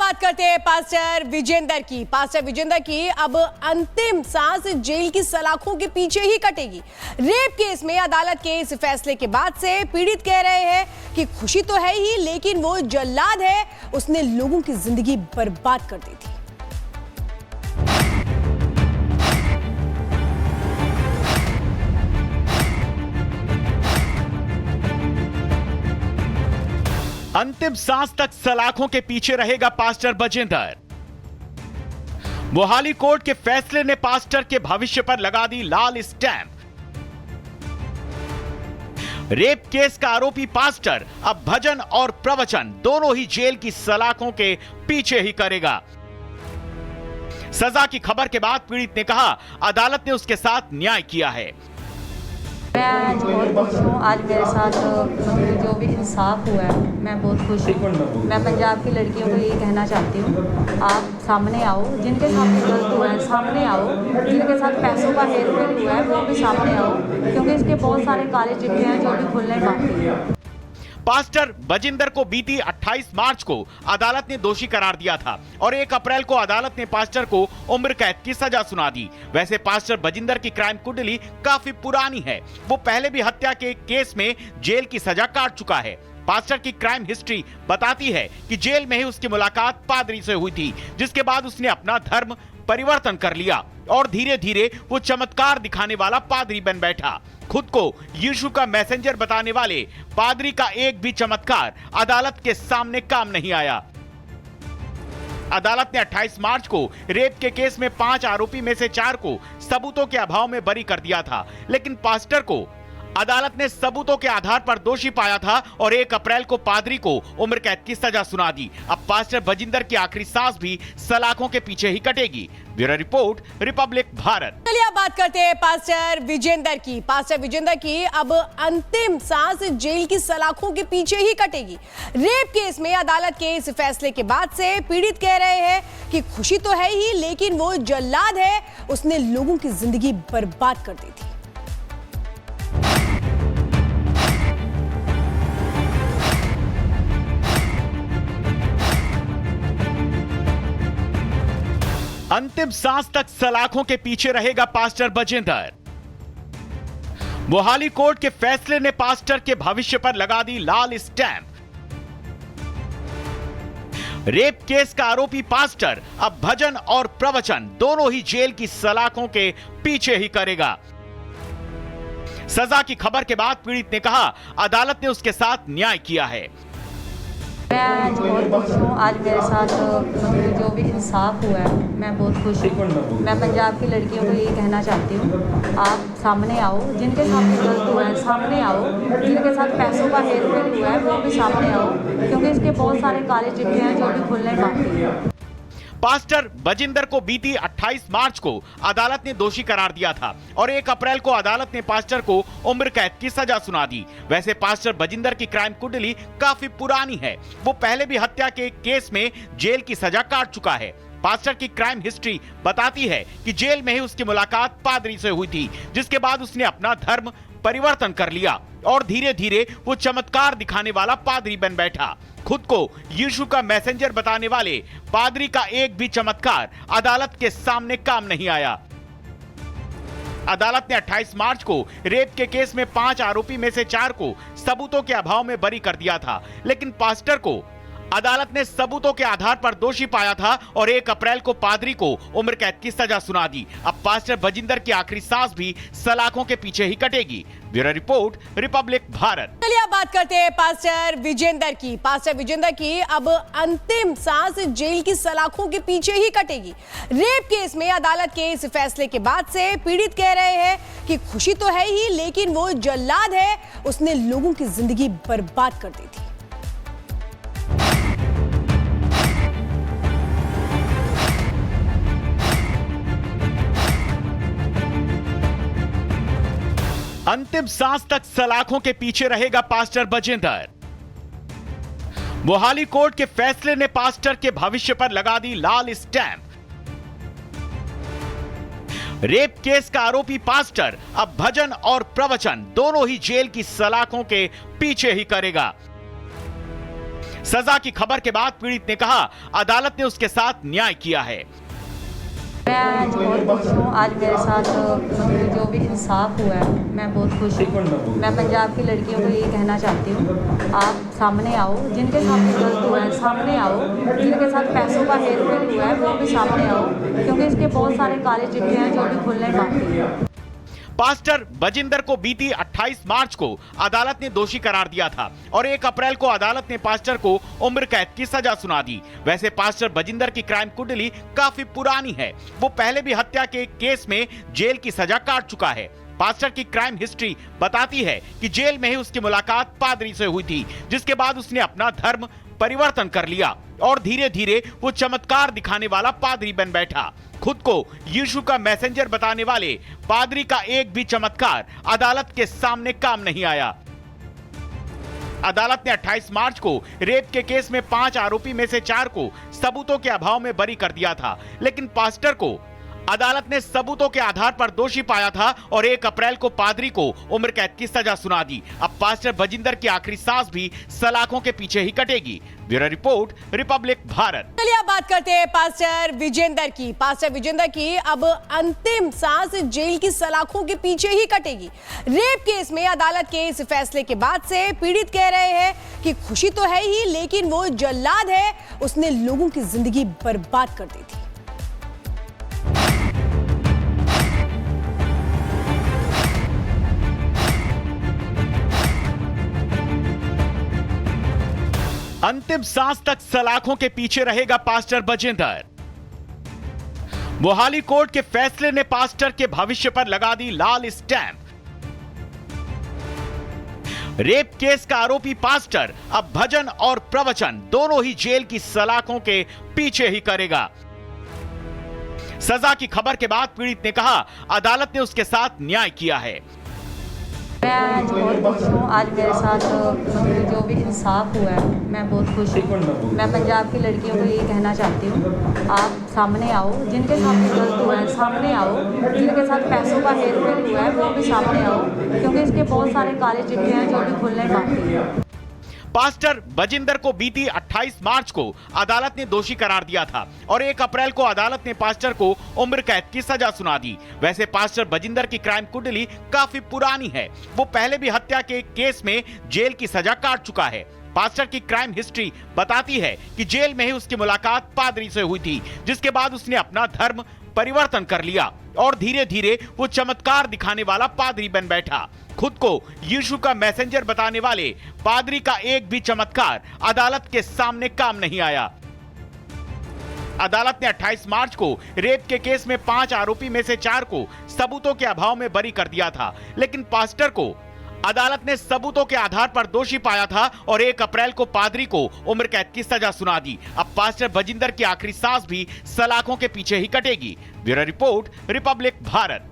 बात करते हैं पास्टर विजेंदर की अब अंतिम सांस जेल की सलाखों के पीछे ही कटेगी। रेप केस में अदालत के इस फैसले के बाद से पीड़ित कह रहे हैं कि खुशी तो है ही, लेकिन वो जल्लाद है, उसने लोगों की जिंदगी बर्बाद कर दी थी। अंतिम सांस तक सलाखों के पीछे रहेगा पास्टर बजिंदर। मोहाली कोर्ट के फैसले ने पास्टर के भविष्य पर लगा दी लाल स्टैंप। रेप केस का आरोपी पास्टर अब भजन और प्रवचन दोनों ही जेल की सलाखों के पीछे ही करेगा। सजा की खबर के बाद पीड़ित ने कहा, अदालत ने उसके साथ न्याय किया है। मैं आज बहुत खुश हूँ। आज मेरे साथ जो भी इंसाफ हुआ है, मैं बहुत खुश हूँ। मैं पंजाब की लड़कियों को ये कहना चाहती हूँ, आप सामने आओ, जिनके साथ गलत हुआ है सामने आओ, जिनके साथ पैसों का हेरफेर हुआ है वो भी सामने आओ, क्योंकि इसके बहुत सारे काले चिट्ठे हैं जो भी खुलने बाकी हैं। पास्टर बजिंदर को बीती 28 मार्च को अदालत ने दोषी करार दिया था और 1 अप्रैल को अदालत ने पास्टर को उम्र कैद की सजा सुना दी। वैसे पास्टर बजिंदर की क्राइम कुंडली काफी पुरानी है। वो पहले भी हत्या के केस में जेल की सजा काट चुका है। पास्टर की क्राइम हिस्ट्री बताती है कि जेल में ही उसकी मुलाकात पादरी से हुई थी, जिसके बाद उसने अपना धर्म परिवर्तन कर लिया और धीरे धीरे वो चमत्कार दिखाने वाला पादरी बन बैठा। खुद को यीशु का मैसेंजर बताने वाले पादरी का एक भी चमत्कार अदालत के सामने काम नहीं आया। अदालत ने 28 मार्च को रेप के केस में 5 आरोपी में से 4 को सबूतों के अभाव में बरी कर दिया था, लेकिन पास्टर को अदालत ने सबूतों के आधार पर दोषी पाया था और 1 अप्रैल को पादरी को उम्र कैद की सजा सुना दी। अब पास्टर बजिंदर की आखिरी सांस भी सलाखों के पीछे ही कटेगी। Bureau report, Republic Bharat. चलिए अब बात करते हैं पास्टर विजेंदर की अब अंतिम सांस जेल की सलाखों के पीछे ही कटेगी। रेप केस में अदालत के इस फैसले के बाद से पीड़ित कह रहे हैं कि खुशी तो है ही, लेकिन वो जल्लाद है, उसने लोगों की जिंदगी बर्बाद कर दी थी। अंतिम सांस तक सलाखों के पीछे रहेगा पास्टर बजिंदर। मोहाली कोर्ट के फैसले ने पास्टर के भविष्य पर लगा दी लाल स्टैंप। रेप केस का आरोपी पास्टर अब भजन और प्रवचन दोनों ही जेल की सलाखों के पीछे ही करेगा। सजा की खबर के बाद पीड़ित ने कहा, अदालत ने उसके साथ न्याय किया है। मैं आज बहुत खुश हूँ। आज मेरे साथ जो भी इंसाफ हुआ है, मैं बहुत खुश हूँ। मैं पंजाब की लड़कियों को ये कहना चाहती हूँ, आप सामने आओ, जिनके साथ गलत हुआ है सामने आओ, जिनके साथ पैसों का हेरफेर हुआ है वो भी सामने आओ, क्योंकि इसके बहुत सारे काले चिट्ठे हैं जो भी खुलने बाकी हैं। पास्टर बजिंदर को बीती 28 मार्च को अदालत ने दोषी करार दिया था और 1 अप्रैल को अदालत ने पास्टर को उम्र कैद की सजा सुना दी। वैसे पास्टर बजिंदर की क्राइम कुंडली काफी पुरानी है। वो पहले भी हत्या के केस में जेल की सजा काट चुका है। पास्टर की क्राइम हिस्ट्री बताती है कि जेल में ही उसकी मुलाकात पादरी से हुई थी, जिसके बाद उसने अपना धर्म परिवर्तन कर लिया और धीरे धीरे वो चमत्कार दिखाने वाला पादरी बन बैठा। खुद को यीशु का मैसेंजर बताने वाले पादरी का एक भी चमत्कार अदालत के सामने काम नहीं आया। अदालत ने 28 मार्च को रेप के केस में 5 आरोपी में से 4 को सबूतों के अभाव में बरी कर दिया था, लेकिन पास्टर को अदालत ने सबूतों के आधार पर दोषी पाया था और 1 अप्रैल को पादरी को उम्र कैद की सजा सुना दी। अब पास्टर बजिंदर की आखिरी सांस भी सलाखों के पीछे ही कटेगी। Bureau report, Republic Bharat. चलिए अब बात करते हैं पास्टर विजेंदर की अब अंतिम सांस जेल की सलाखों के पीछे ही कटेगी। रेप केस में अदालत के इस फैसले के बाद से पीड़ित कह रहे हैं कि खुशी तो है ही, लेकिन वो जल्लाद है, उसने लोगों की जिंदगी बर्बाद कर दी थी। अंतिम सांस तक सलाखों के पीछे रहेगा पास्टर बजिंदर। मोहाली कोर्ट के फैसले ने पास्टर के भविष्य पर लगा दी लाल स्टैंप। रेप केस का आरोपी पास्टर अब भजन और प्रवचन दोनों ही जेल की सलाखों के पीछे ही करेगा। सजा की खबर के बाद पीड़ित ने कहा अदालत ने उसके साथ न्याय किया है। मैं आज बहुत खुश हूँ। आज मेरे साथ जो भी इंसाफ हुआ है मैं बहुत खुश हूँ। मैं पंजाब की लड़कियों को ये कहना चाहती हूँ, आप सामने आओ, जिनके साथ गलत हुआ है सामने आओ, जिनके साथ पैसों का हेरफेर हुआ है वो भी सामने आओ, क्योंकि इसके बहुत सारे काले चिट्ठे हैं जो भी खुलने बाकी हैं। पास्टर बजिंदर को बीती 28 मार्च को अदालत ने दोषी करार दिया था और 1 अप्रैल को अदालत ने पास्टर को उम्र कैद की सजा सुना दी। वैसे पास्टर बजिंदर की क्राइम कुंडली काफी पुरानी है। वो पहले भी हत्या के केस में जेल की सजा काट चुका है। पास्टर की क्राइम हिस्ट्री बताती है कि जेल में ही उसकी मुलाकात पादरी से हुई थी, जिसके बाद उसने अपना धर्म परिवर्तन कर लिया और धीरे धीरे वो चमत्कार दिखाने वाला पादरी बन बैठा। खुद को यीशु का मैसेंजर बताने वाले पादरी का एक भी चमत्कार अदालत के सामने काम नहीं आया। अदालत ने 28 मार्च को रेप के केस में 5 आरोपी में से 4 को सबूतों के अभाव में बरी कर दिया था, लेकिन पास्टर को अदालत ने सबूतों के आधार पर दोषी पाया था और 1 अप्रैल को पादरी को उम्र कैद की सजा सुना दी। अब पास्टर बजिंदर की आखिरी सांस भी सलाखों के पीछे ही कटेगी। Bureau report, Republic Bharat. चलिए अब बात करते हैं पास्टर विजेंदर की। पास्टर विजेंदर की अब अंतिम सांस जेल की सलाखों के पीछे ही कटेगी। रेप केस में अदालत के इस फैसले के बाद से पीड़ित कह रहे हैं कि खुशी तो है ही, लेकिन वो जल्लाद है, उसने लोगों की जिंदगी बर्बाद कर दी थी। अंतिम सांस तक सलाखों के पीछे रहेगा पास्टर बजिंदर। मोहाली कोर्ट के फैसले ने पास्टर के भविष्य पर लगा दी लाल स्टैंप। रेप केस का आरोपी पास्टर अब भजन और प्रवचन दोनों ही जेल की सलाखों के पीछे ही करेगा। सजा की खबर के बाद पीड़ित ने कहा अदालत ने उसके साथ न्याय किया है। मैं आज बहुत खुश हूँ। आज मेरे साथ जो भी इंसाफ हुआ है मैं बहुत खुश हूँ। मैं पंजाब की लड़कियों को ये कहना चाहती हूँ, आप सामने आओ, जिनके साथ गलत हुआ है सामने आओ, जिनके साथ पैसों का हेरफेर हुआ है वो भी सामने आओ, क्योंकि इसके बहुत सारे काले चिट्ठे हैं जो भी खुलने बाकी हैं। पास्टर बजिंदर को बीती 28 मार्च को अदालत ने दोषी करार दिया था और 1 अप्रैल को अदालत ने पास्टर को उम्र कैद की सजा सुना दी। वैसे पास्टर बजिंदर की क्राइम कुंडली काफी पुरानी है। वो पहले भी हत्या के केस में जेल की सजा काट चुका है। पास्टर की क्राइम हिस्ट्री बताती है कि जेल में ही उसकी मुलाकात पादरी से हुई थी, जिसके बाद उसने अपना धर्म परिवर्तन कर लिया और धीरे धीरे वो चमत्कार दिखाने वाला पादरी बन बैठा। खुद को यीशु का मैसेंजर बताने वाले पादरी का एक भी चमत्कार अदालत के सामने काम नहीं आया। अदालत ने 28 मार्च को रेप के केस में 5 आरोपी में से 4 को सबूतों के अभाव में बरी कर दिया था, लेकिन पास्टर को अदालत ने सबूतों के आधार पर दोषी पाया था और 1 अप्रैल को पादरी को उम्र कैद की सजा सुना दी। अब पास्टर बजिंदर की आखिरी सांस भी सलाखों के पीछे ही कटेगी। Bureau report, Republic Bharat.